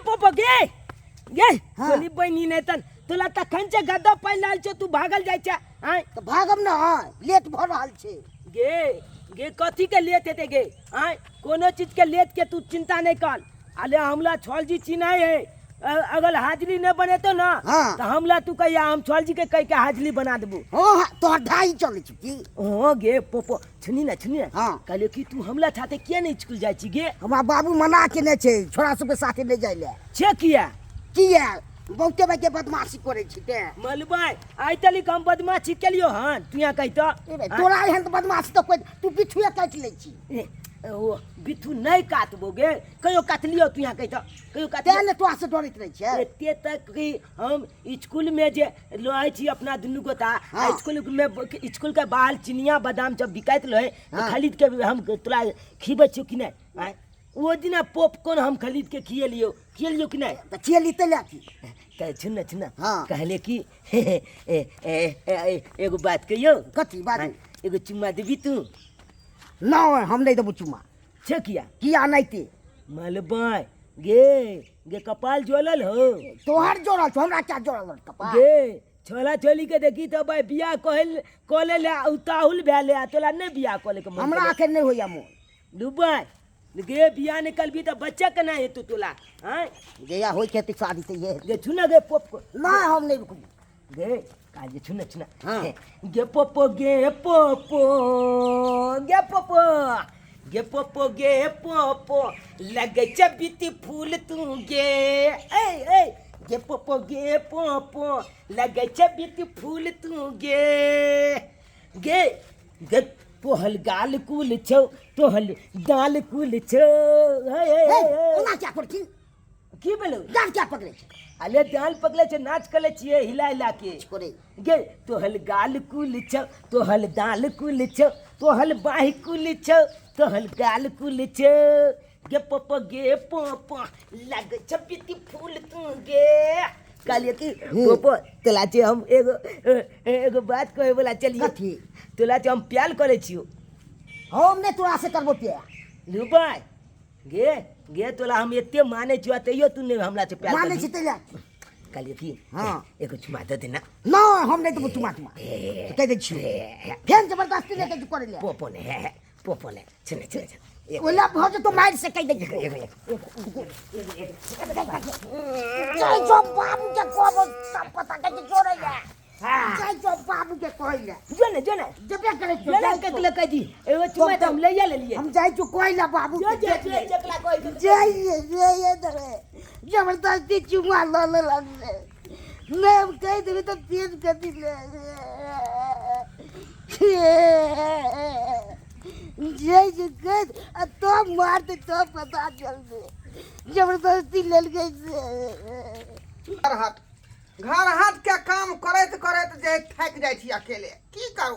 Poopó गे गे हाँ। तोली बहिनी नहीं तन तोला तखन गद्दा पाइ लाल छो तू भागल जाइ छै आय तो भागम ना लेट भ रहल छै गे गे कथी के लेट हेते गे आय कोनो चीज के लेट के तू चिंता नहीं कर अले हमला छोल जी चिन्हाई है अगर हाजरी न बने तो ना हाँ। तो हमला तू कहिया हम छोल जी के कह के हाजरी बना देबू हां तो ढाई चले छी की ओ गे पोपो सुनी ना हाँ। कहले कि तू हमला साथे किया नहीं स्कूल जाइ छी गे हमरा बाबू मना केने छै छोरा सब के साथे नहीं जाय ले छे किया किया बहुते बाके बदमाशी करे छी ते मलबाई आइ तली हम बदमाशी केलियो हन तू यहाँ कहि तो तोरा एहन तो बदमाशी तो कोई तू बिछुए काट ले छी ओ बिथु नहीं काटबो गे कहियो काटलियो तू यहाँ कहि तो कहियो ते काटलियो ने तोरा से डरैत रह छै एते तक कि हम स्कूल में जे लोए छी अपना दुनू गोटा हाँ। स्कूल में स्कूल के बाहर चिनिया बादाम जब बिकाइत रहे हाँ। खरीद के हम तोरा खिबै छियो कि नहीं आय वो दिन पॉपकॉर्न हम खरीद के खिएलियो कि नहीं त चली त ला की कहे सुन हाँ। कहले कि एगो बात कहियो कथी बात एगो चुम्मा देबी तू ना हम नहीं देबू चुम्मा छे किया नहीं ते मलबाई गे कपाल जोलल हो तोहर जोड़ल छौ हमरा क्या जोड़ल कपा गे छोला छोली के देखी तो भाई बियाह कहले ले उताहुल भेले तोला नहीं बियाह कहले के मन हमरा आखे नहीं होया मोन डुबाई गे बियाह निकलबी तो बच्चा केना हेतु तोला हैं जया होय के शादी ते ये गे छुना गे पोप ना हम नहीं रुकबू गे काजे छुना हाँ। गे पोपो गे पोपो लगे चबिती फूल तू गे ए गे पोपो लगे चबिती फूल तू गे तोहल गाल कुल छौ तोहल गाल कुल छौ ओना क्या करथि की बोलो डाल क्या पकड़े छै अले दाल पकले छे नाच कले छिए हिला के करे गे तोहल गाल कुल छौ तोहल दाल कुल छौ तोहल बाही कुल छौ तोहल गाल कुल छौ गे पोपो लग छपिती फूल तू गे कहलिए कि पोपो तोला जे हम एगो बात कहे बोला चलिए कथी तोला जे हम प्यार करे छियो हम ने तोरा से करबो प्यार लुबाई गे तोला हम एते माने छियो तैयो तू ने हमरा से प्यार माने कर छी ते ला कहलिए कि हाँ। एगो चुमा दे देना ना हम नहीं देबू चुम्मा कह दे छी फेन जबरदस्ती नहीं के करे ले पोपो ने सुने ओला भज तो मार से कह दे जय जो बाबू के को सब पता के छोड़े ले जय जो बाबू के कहले जो ने जबे करे ले के कह दी एगो चुमा तो हम ले लिए हम जाय छु कहला बाबू जो जकला कोई जय दरे जबरदस्ती चुम्मा ल ले मैं कह देबे तो तेज कर दिले जय जगत तो मारते तो पता चल दे जबरदस्ती ले गई घर हाथ के काम करैत जे थक जाइ छी अकेले की करू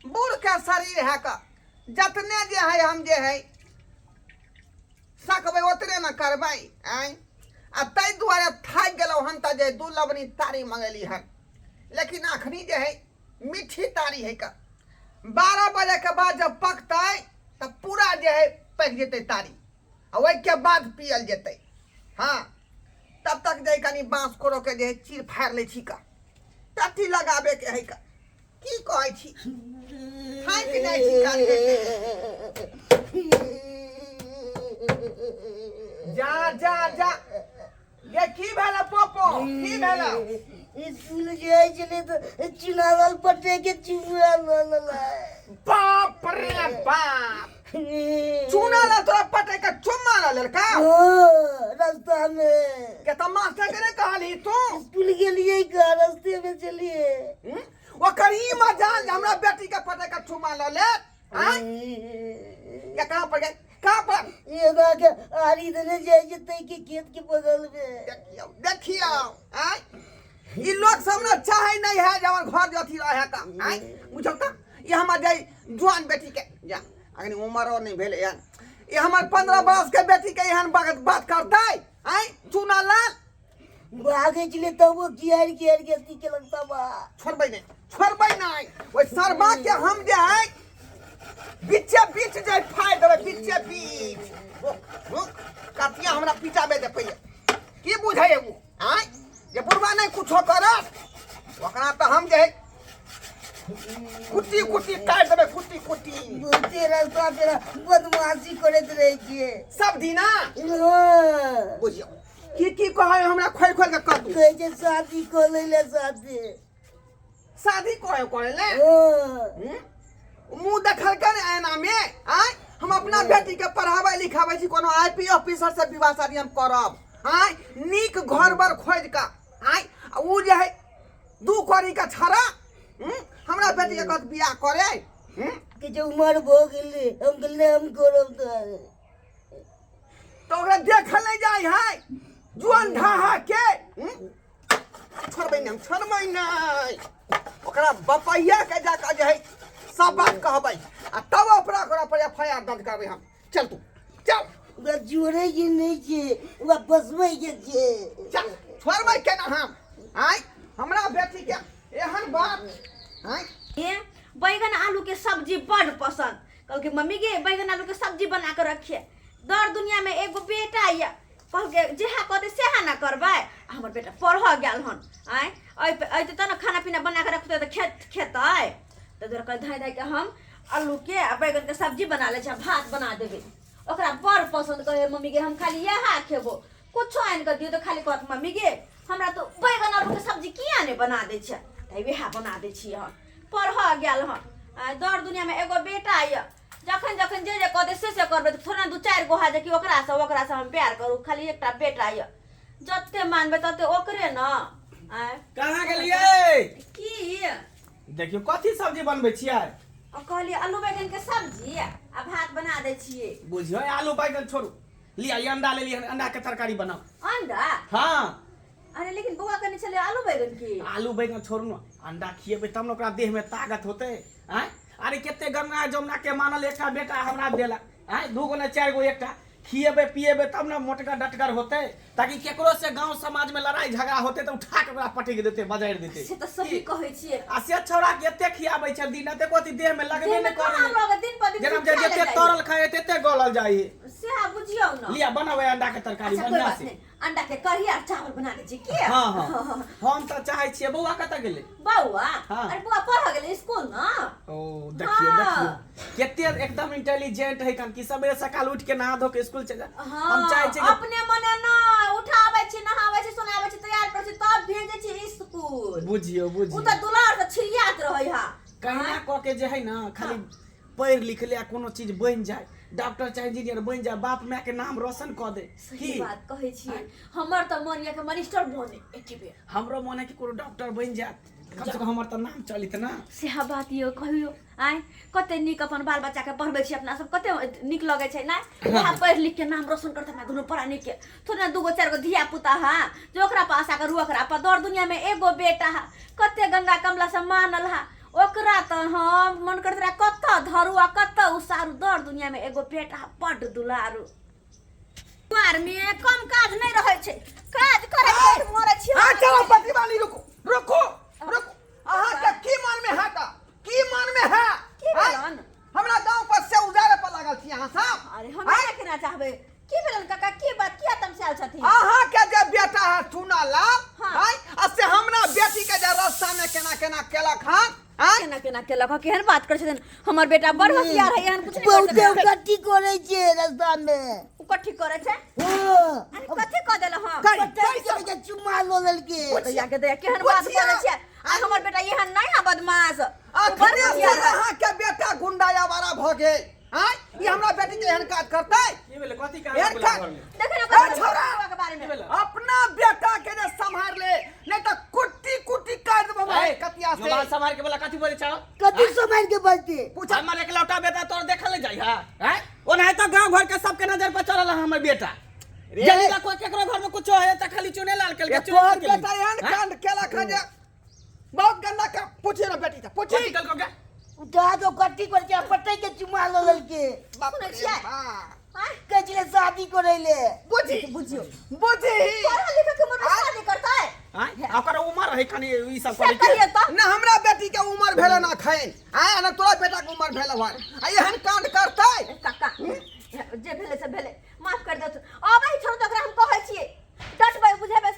बूढ़ के शरीर है का जतने जे है हम जे है सकबै ओतने न करबै आइ आ तै दुआरे थक गेलौ हन त जे दू लबनी तारी मंगेली हन लेकिन अखनी जे है मीठी तारी है का 12 बजे के बाद जब पकतै तब पूरा जे है पक जेतै तारी आ ओइ के बाद पियल जेतै हाँ तब तक जे कनी बांस कोरो के जे चीर फाड़ ले छी का टट्टी लगाबे के है का की कहै छी थाक जाइ छी जा ये की भेला पोपो की भेला स्कूल जाय छले तो चुनावल पटे के चुआ ल बाप रे बाप चुना ला तोरा पटे के चुम्मा ला लड़का रास्ता में के त मास्टर के कहली तू स्कूल के लिए का रास्ते में चलिए वो करी मजाल हमरा बेटी के पटे के चुम्मा ला ले हां ये कहां पर गए कहां पर ये ना के आरी देने जाय जते के खेत के बगल में देखियो हां ई लोग सब ना चाहे नहीं है जवन घर जथी रहे का हां बुझौ त ये हमर जाय जवान बेटी के जा अगनी उम्र नहीं भेले यार ये हमर 15 बरस के बेटी के एहन बात करतै हैं चुना लाल भागे चले तब वो कियार के ती के लगता बा छोड़बै नहीं ओइ सरबा के हम जे है बीच जे फाड़ देबै बीच कतिया हमरा पिटाबे दे पहिले बुझे वो आय ये बुढ़वा नहीं कुछो करत ओकरा तो हम जे कुट्टी कुट्टी काट देबे कुट्टी कुट्टी बहुते रास्ता तेरा बदमाशी करत रहे के सब दिना हाँ बुझियो की कहे हमरा खोल खोल के कर दू कहे जे शादी कर ले साथे शादी कहे करे ले हाँ मुंह देखल कर आईना में आय हम अपना बेटी के पढ़ावे लिखावे छी कोनो आईपी ऑफिसर से विवाह शादी हम करब आय नीक घर बर खोज का आय उ जे है दू करी का छरा हमरा बेटी के कत बियाह करे के जो उम्र हो गेले हम गेले हम करब तो ओकरा देखल नहीं जाय है जुआन ढाहा के छोड़बै नहीं ओकरा बपैया के जाके जे है सब बात कहबै आ तब ओकरा पर एफआईआर दर्ज करबै हम चल तू चल उगा जोरे के नहीं के उगा बसबै के चल छोड़बै केना हम आय हमरा बेटी के एहन बात आय ये बैगन आलू के सब्जी बड़ पसंद कल के मम्मी गे बैगन आलू के सब्जी बना के रखिए दर दुनिया में एगो बेटा या कल के जेहा कहते सेहा ना करबै हमर बेटा पढ़ गेल हन आय ऐ त न खाना पीना बना के रखते त खेतै त जरा कल धाय धाय के हम आलू के आ बैगन के सब्जी बना ले छ भात बना देबे ओकरा बड़ पसंद कहे मम्मी गे हम खाली यहा खेबो कुछो आन के दियो त खाली कहत मम्मी गे हमरा तो बैगन आलू के सब्जी किया ने बना दे छ तै वेहा बना दे छी हम पढ़ गेल हन दर दुनिया में एगो बेटा आय जखन जखन जे कहते से करबे त थोड़ा दू चार गो हा जे कि ओकरा से हम प्यार करू खाली एकटा बेटा आय जत्ते मानबे तत्ते ओकरे न आय कहाँ गेलिए की देखियो कथी सब्जी बनबै छियै कहलिए आलू बैगन के सब्जी आ भात बना दे छिए बुझियो आलू बैगन छोड़ू लिया ये अंडा ले लिया अंडा के तरकारी बनाओ अंडा हाँ अरे लेकिन बउआ कने चले आलू बैगन की आलू बैगन छोड़ू ना अंडा खिएबै तब न ओकरा देह में ताकत होते आय अरे केते गंगा जमुना के मानल एकटा बेटा हमरा देला आय दू गो ने चार गो एकटा खिएबै पिएबै तब न मोटका डटकर होते ताकि केकरो से गांव समाज में लड़ाई झगड़ा होते तो उठा के ओकरा पटक देते बजाइर देते से त सही कहै छिए आ से छौड़ा के एते खियाबै छै दिन एते कथी देह में लगबे दिन नै में कहाँ करे लोग दिन पर दिन जेना सुखा जते ले तरल खाए तते गलल जाइ से आ बुझियौ न लिया बनावे अंडा के तरकारी अच्छा कोई बढ़िया बात से नहीं अंडा के कढ़ी और चावल बना दे छी की हाँ हाँ हम तो चाहे छियै बौआ कतऽ गेलै बउआ हाँ। अरे बउआ पढ़ गेलै स्कूल न ओ देखियो हाँ। देखियो केते एकदम इंटेलिजेंट है कन कि सबेरे सकाल उठ के नहा धो के स्कूल चल हाँ हम चाहे छी कि अपने मने न उठाबै छी नहाबै छी सुनाबै छी तैयार करै छी तब भेजै छी स्कूल बुझियो उ बुझियो त दुलार से छिड़ियात रहै हा कहना क के जे है ना खाली पढ़ लिख ले कोनो चीज बन जाए डॉक्टर चाहे इंजीनियर बन जाए बाप माय के नाम रोशन क दे सही बात कहै छी हमर त मन या के मिनिस्टर बने एके बेर हमरो मन है कि कोनो डॉक्टर बन जाए कम से कम हमर त नाम चलित ना सेहा बात यो कहियो आय कते निक अपन बाल बच्चा के पढ़बै छी अपना सब कते निक लगै छै ना वहाँ पढ़ लिख के नाम रोशन करते ना दुनो पढ़ा निक के थोड़ा दूगो चार गो धिया पुता हा जो ओकरा पास आकर ओकरा पर दौड़ दुनिया में एगो बेटा हा कते गंगा कमला से मानल हा ओकरा त हम मन करत रहा कत धरू आ कत उसारू दौड़ दुनिया में एगो बेटा हा बड दुलारू द्वार में कम काज नहीं रहै छै काज करे के मरे छी हां चलो पतिवाली रुको रुको रुको अहाँ के की मन में है का की मन में है की भेलन हमरा गांव पर से उजारे पर लागल छी अहाँ सब अरे हम क्या कहना चाहबे की भेलन काका की बात किया तुम से आल छथि अहाँ के जे बेटा है चुनाला हाँ। हां आ से हमरा बेटी के जे रास्ता में केना केलक हां केना केना केलक केहन बात कर छथिन हमर बेटा बड़ होशियार है एहन कुछ नहीं बहुते कर सकता कट्टी करे छे रास्ता में उ कथि करे छै हाँ अरे कथि क देल हम कट्टी के चुम्मा लोलल के तो या के दे केहन बात बोले छै आ हमर बेटा एहन नहीं है बदमाश आखिर से अहाँ के बेटा गुंडा आवारा भ गेल हां ई हमरा बेटी के एहन काज करतै ये भेले कथी का एहन बोला काज घर में देखे ना ए, छोरा! के बारे में अपना बेटा के ने संभाल ले नहीं तो कुट्टी कुट्टी काट देबो भाई कतिया जो से बात संभाल के बोला कथी बोले छौ कति समय के बचते पूछ हमर एक लौटा बेटा तोर देखल जाई हा हैं ओनाही तो गांव घर के सबके नजर पर चलल है हमर बेटा जल्दी का कोई केकरो घर में कुछ है त खाली चुने लाल के तोहर बेटा एहन कांड केला खजे बहुत गंदा का पूछे ना बेटी से पूछी निकल को क्या उठा दो कट्टी कर के पट्टे के चुम्मा लोलल के बाप सुनै रे छियै? बाप। कचले शादी करैले बुझी बुझियो बुझी पढ़ा लिखा के मर शादी करता है हैं ओकर उम्र है कनी ई सब से करे के कहिए तो ना हमरा बेटी के उम्र भेल ना खैन आय ना तोरा बेटा के उम्र भेल हन आ एहन कांड करतै काका जे भेले से भेले माफ कर दे अब छोड़ तो हम कहै छियै डटबै बुझेबै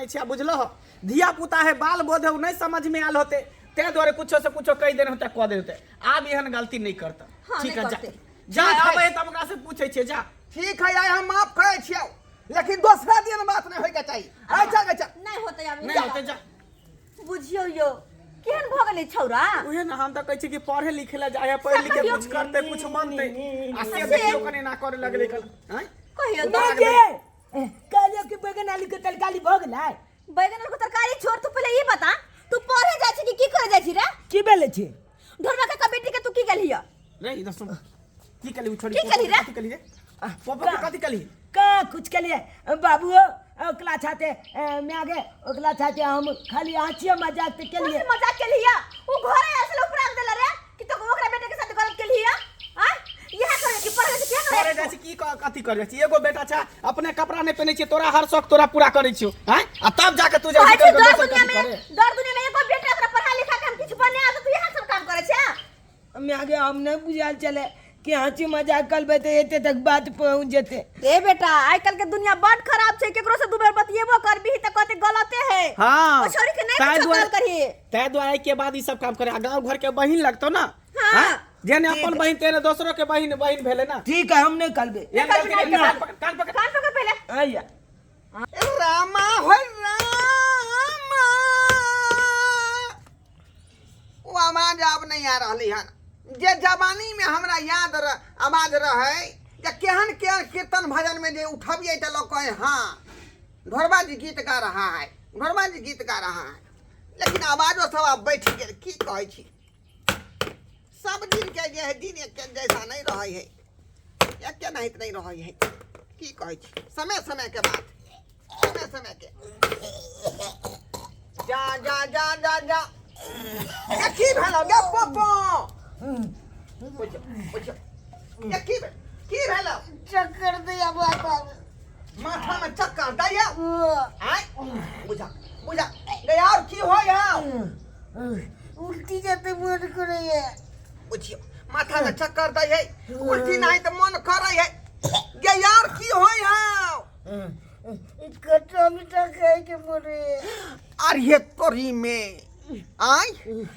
जाने छिया बुझलो हो धिया पुता है बाल बोध है नहीं समझ में आल होते ते द्वारे कुछो से कुछो कह देने होते कह दे होते आब एहन गलती नहीं करता हाँ, ठीक नहीं है जा करते। जा जा, अब तब ओकरा से पूछे छे जा ठीक है हम माफ करे छियो लेकिन दूसरा दिन बात नहीं होय के चाहिए अच्छा अच्छा नहीं होते अब नहीं होते जा बुझियो यो केहन भ गेलै छौरा उहे ना हम तो कहै छी कि पढ़े लिखे ला जाए पढ़ लिख के कुछ करते कुछ मानते आ से देखियो कने ना करे लगले कल हैं कहियो ना तो जे कहलियो कि बैगन आलू के तरकारी भ गेलै बैगन आलू के तरकारी छोड़ तू पहले ये बता तू पढ़े जाइ छी कि की करे जाइ छी रे की बेले छै ढोलवा के बेटी के तू की गेलियो रे इधर सुन की कली छोड़ी की कली रे? की कली रे पापा कथी कली का कुछ के लिए बाबू ओकला छाते मैं आगे ओकला छाते हम खाली आंचिया मजाक के लिए कौन मजाक के लिया वो घरे ऐसे उपराग देला रे कि तो ओकरा बेटे के साथ गलत के लिया हां यह करे कि पढ़े से क्या करे जाइ छी की कथी कर जाइ छी एगो बेटा छा अपने कपड़ा नहीं पहने छी तोरा हर शौक तोरा पूरा करै छियो हैं आ तब जाके तू जाइ छी दर दुनिया में एको बेटा ओकरा पढ़ा लिखा के हम किछ बने आ तो तू यहां सब काम करे छे मैं आगे हम नहीं बुझाल चले कि आंची मजाक करबे तो एते तक बात पहुंच जेते ए बेटा आज कल के दुनिया बड़ खराब छै केकरो से दू बेर बतिएबो करबी त कहते गलते है हां ओ छोरी के नहीं कुछ कर करी तै द्वारा के बाद ई सब काम करे गांव घर के बहिन लगतो ना हां जेने अपन बहिन तेरे दूसरों के बहिन भेले ना ठीक है हम नहीं करबे कान पकड़ कान पकड़ पहले आइया रामा हो रामा वो आवाज अब नहीं आ रही है जे जवानी में हमरा याद आवाज रहे जे केहन केहन कीर्तन भजन में जे उठबिए त लोग कहे हां ढोरबा जी गीत गा रहा है ढोरबा जी गीत गा रहा है लेकिन आवाजो सब अब बैठ गेल की कहै छी सब दिन के जे है दिन एक जैसा नहीं रहे है एक के नहीं रहे है की कहै छी समय समय के बात समय के जा जा जा जा जा ये की भेलो गे पप्पो बुझो ये की भेलो चक्कर दिया बाबा माथा में चक्कर दैया आय बुझा गे यार की हो यार उल्टी जाते मन करे है बुझियो माथा में चक्कर दै है उल्टी नहीं तो मन करे है गे यार की हो यार कच्चा मीठा खाए के मरे अरे तोरी में आय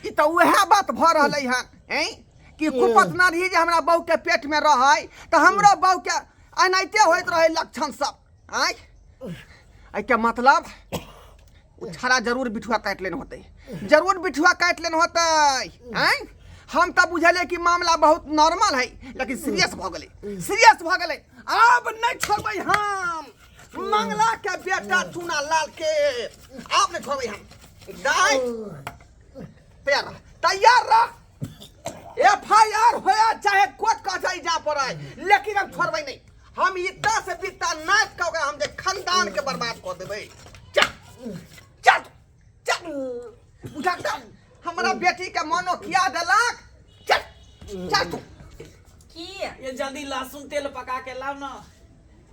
ई तो वह बात भ रहलै हन हैं कि कुपत ना रही जे हमरा बहू के पेट में रहै त हमरो बहू के अनाइते होइत रहे लक्षण सब आय आई के मतलब छाड़ा जरूर बिठुआ काट लेन होते जरूर बिठुआ काट लेन होते हैं हम तब बुझले कि मामला बहुत नॉर्मल है लेकिन सीरियस भ गेलै अब नहीं छोड़बै हम मंगला के बेटा चूना लाल के आप नहीं छोड़बै हम दाई तैयार रह FIR होया चाहे कोर्ट कचहरी जा पड़े लेकिन हम छोड़बै नहीं हम इतना से बिता नाच के हम जे खानदान के बर्बाद कर देबै चल बुझा हमरा बेटी के मनो किया देलक चल तू की ये जल्दी लहसुन तेल पका के लाओ ना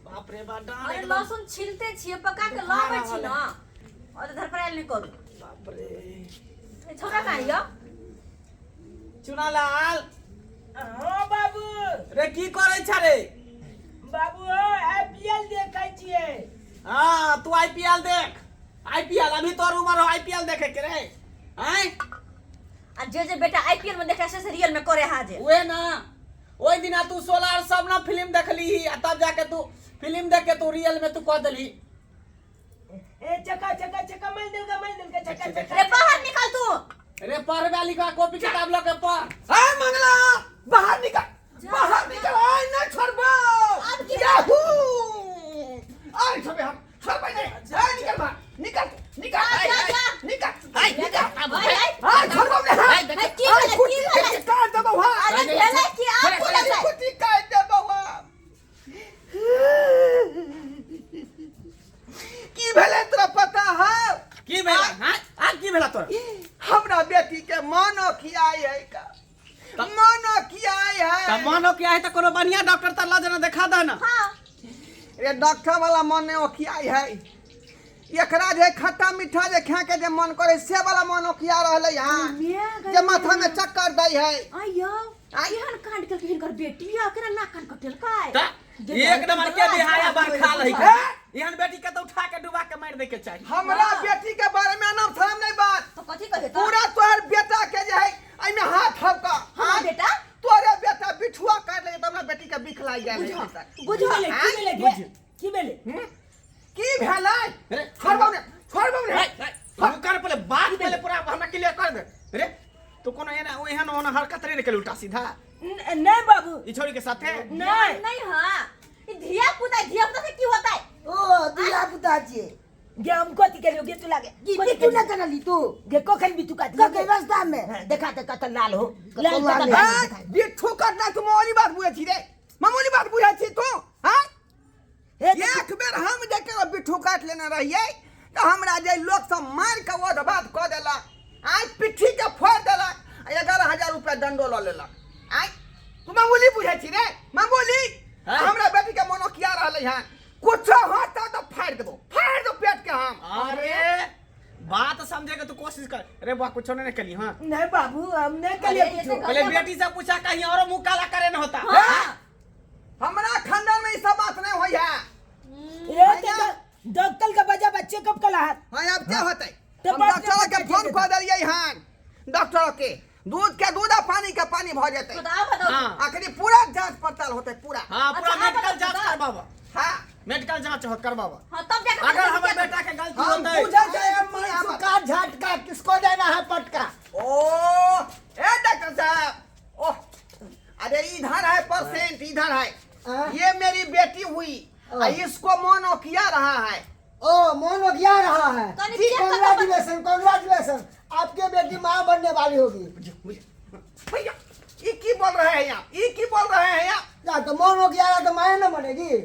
बाप रे बा डांड अरे एकदम लहसुन छिलते छिए पका के लाबै छी ना और धर पर आयल नहीं करू बाप रे ए छोरा काई यो चुना लाल हां बाबू रे की करे छ रे बाबू IPL देखै छियै हां तू IPL देख IPL अभी तोर उम्र हो IPL देखे के रे हैं आ जे बेटा IPL में देखे से रियल में करे हाजे ओए ना ओई दिना तू सोलार सब ना फिल्म देखली आ तब जाके तू फिल्म देख के तू रियल में तू कह देली ए चका मल दिल का चका रे बाहर निकल तू रे पढ़ वाली का कॉपी किताब लेके पढ़ हाय मंगला बाहर निकल आय ना छोड़बो अब की याहू आय छोड़बे हम छोड़बे नहीं आय निकल बाहर निकल हाय निकल हाय छोड़बो नहीं हाय की काट देबो हां अरे भेले की आप बोले कुटी काट देबो की भेले तोरा पता है की भेला हां आ की भेला तोरा हमरा बेटी के मानो खियाई है का मानो खियाई है त मानो खियाई है त कोनो बढ़िया डॉक्टर त ला जना देखा दे ना हां रे डॉक्टर वाला मानो खियाई है एकरा जे खट्टा मीठा जे खा के जे मन करे से वाला मानो खिया रहले हां जे माथा में चक्कर दै है आयो एहन कांड के हिनकर बेटी आ केना ना कान कटेल काय ता एक नंबर के बिहाया बरखा लही का एहन बेटी के तो उठा के डुबा के मार दे के चाहिए। हमरा बेटी के बारे में नाम थाम नहीं बात तो कथी कहे तो पूरा तोहर बेटा के जे है आई में हाथ हवका हमर बेटा तोरे बेटा बिठुआ काट ले तब ना बेटी के बिख लाई जाए बुझो की भेले की भेलै छोड़ बाबू हम कर पहले बात पहले पूरा हमरा क्लियर कर दे रे तो कोनो एना ओहन ओना हरकत रे के उल्टा सीधा नहीं बाबू ई छोरी के साथे नहीं नहीं हां ये धिया पुता से की होता है ओ दिया पुता जी गे हम कथी करियो गे तू लागे की तू ना करली तू गे कोखन भी तू काट के रास्ता में देखा त कत लाल हो लाल है। बिठू काटना तू मामूली बात बुझे छी रे मामूली बात बुझे छी तू हां एक बेर हम देखे बिठू काट लेना रहिए तो हमरा जे लोग सब मार के वो बात क देला आज पिट्ठी के फोड़ देला 11,000 रुपया दंडो ल लेला आज तू मामूली बुझे छी रे मामूली हमरा बेटी के मनो किया रहले हन कुछ होता तो फाड़ दो पेट के हम अरे बात समझे के तू कोशिश कर। अरे बा कुछ नहीं कली हां नहीं बाबू हम नहीं कलियो कुछ पहले बेटी से पूछा कहीं और मुंह काला करे न होता हमरा खानदान में ई सब बात नहीं होई है ये डॉक्टर का बजा बच्चे कब कला है हां अब क्या होतै तो हम डॉक्टर के फोन कर देलिए हन डॉक्टर के दूध के दूध पानी के पानी भ जेतै बताओ हां आखिरी पूरा जांच पड़ताल होतै पूरा हां पूरा अच्छा, मेडिकल हाँ, जांच बता। करवावा हां मेडिकल जांच हो करवावा हां तब जाकर अगर हमारे बेटा के गलती हम होतै पूछे जाए का झटका किसको देना है पटका ओ ए डॉक्टर साहब ओह अरे इधर है पेशेंट इधर है ये मेरी बेटी हुई इसको मोनो किया रहा है ओ मोनो क्या रहा है कनी चेक कर कांग्रेचुलेशन आपके बेटी माँ बनने वाली होगी भैया ये की बोल रहे हैं आप ये की बोल रहे हैं आप या तो मोनो क्या रहा तो माँ न बनेगी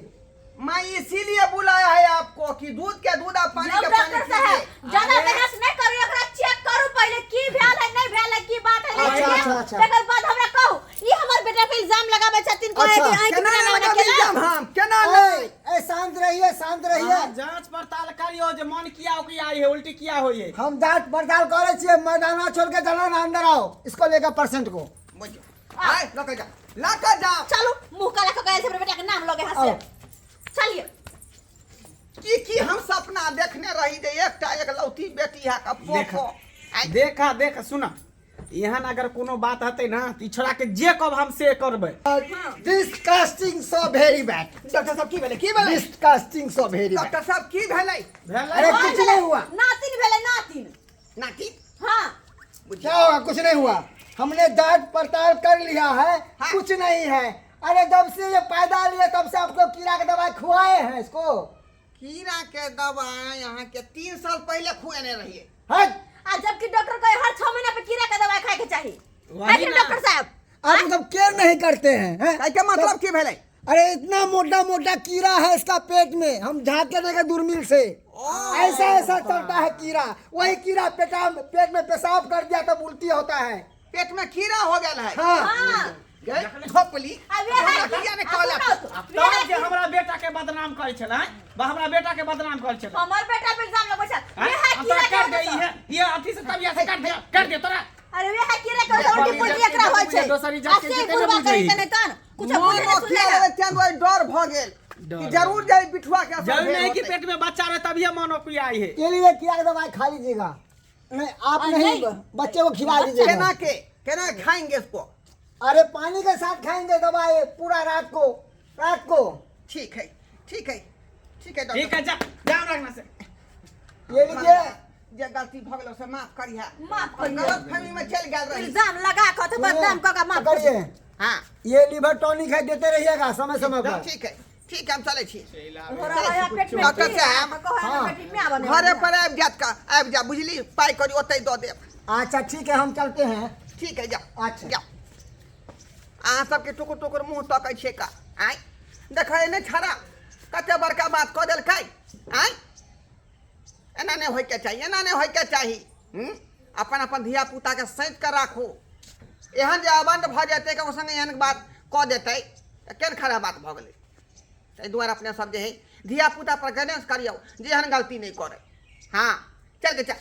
मैं इसीलिए बुलाया है आपको कि दूध के दूध आप पानी के पानी डॉक्टर साहब पीजिए। ज्यादा अरे, बहस नहीं करू एकरा चेक करू पहले की भेल है नहीं भेल है की बात है अच्छा, नहीं अच्छा, अच्छा। तकर बाद हमरा कहू ई हमर बेटा पे इल्जाम लगाबे छथिन कहे अच्छा, कि आंख केना में ना लगाबी केला इल्जाम हम केना नहीं ए शांत रहिए हां जांच पड़ताल करियो जे मन किया हो कि आई है उल्टी किया होई है हम जांच पड़ताल करे छिए मैदाना छोड़ के चलो ना अंदर आओ इसको लेकर पेशेंट को बुझो आए लका जा चलो मुंह काला के कहे से बेटा के नाम लगे हंस आओ। चलिए की हम सपना देखने रही जे एकटा एक लौती बेटी है का पोको आइ, देखा देख सुना यहाँ अगर कोनो बात हते ना तो छोड़ा के जे कब हम से करबे disgusting so very bad doctor साहब की भेले disgusting so very bad doctor साहब की भेले अरे कुछ नहीं हुआ नातिन भेले नातिन नाती हां क्या होगा कुछ नहीं हुआ हमने जांच पड़ताल कर लिया है हाँ। कुछ नहीं है अरे जब से ये पैदा लिए तब से आपको कीड़ा का दवाई खुआए हैं इसको कीड़ा के दवा यहाँ के 3 साल पहले खुएने रहिए हट आज जबकि डॉक्टर कहे हर 6 महीना पे कीड़ा का दवाई खाए के चाहिए वही है कि ना। डॉक्टर साहब आप मतलब केयर नहीं करते हैं हैं? क्या मतलब की भेले अरे इतना मोटा मोटा कीड़ा है इसका पेट में हम झाँके देंगे दूरबीन से ऐसा ऐसा चलता है कीड़ा वही कीड़ा पेट में पेशाब कर दिया तब उल्टी होता है पेट में कीड़ा हो गया है हाँ हां खोपली अब ये है किया ने अब कहला सुनो, अब तब जे हमरा बेटा के बदनाम करे छले बा हमरा बेटा के बदनाम करे छले हमर बेटा पे इल्जाम लगबै छै ये है अब कीड़ा तो कर के दे वजह से। ये अथी से तब से कर दे तोरा अरे ये है कीड़ा के वजह से उल्टी पुल्टी एकरा होय छै दोसरी जात के ऐसे जेते बुढ़वा बुझै करै छै नहीं तन कुछ मोनो बुझे नहीं किया सुने रे त्यान ओइ डर भ गेल कि जरूर जाई बिठुआ के असर जरूर भेल नहीं कि होतै। पेट में बच्चा रहे तभी मनो कोई आई है के लिए कीड़ा का दवाई खा लीजिएगा नहीं आप नहीं बच्चे को खिला दीजिएगा केना खाएंगे इसको अरे पानी के साथ खाएंगे दवाई पूरा रात को ठीक है ठीक है डॉक्टर जा ध्यान रखना से ये लीजिए जे गलती भ गेल से माफ करिया माफ करिए। गलत फहमी में चल गेल रही इल्जाम लगा के तो बदनाम क के माफ करिए हां ये लिवर टॉनिक है देते रहिएगा समय समय पर ठीक है हम चले छी हो रहा है पेट में डॉक्टर कीड़ा, साहब, तो कहे हाँ। बेटी में आबे घरे पर आबि जा बुझली पाई करी ओतै दऽ देब अच्छा ठीक है हम चलते हैं ठीक है जाओ अच्छा। जाओ अहाँ सबके टुकुर टुकुर मुँह तकै छियै का आइ देखै नहि छड़ा कते बड़का बात कऽ देलकै आइ एना नहि होइके चाही एना नहि होइके चाही अपन अपन धिया पुताके सैंत कऽ राखू एहन जे अबंड भऽ जेतै के संगे एहन बात कऽ देतै तऽ केहन खराब बात भऽ गेलै ताहि दुआरे अपने सब जे है धिया पुता पर गणेश करियौ जे एहन गलती नहि करे हाँ चल के चल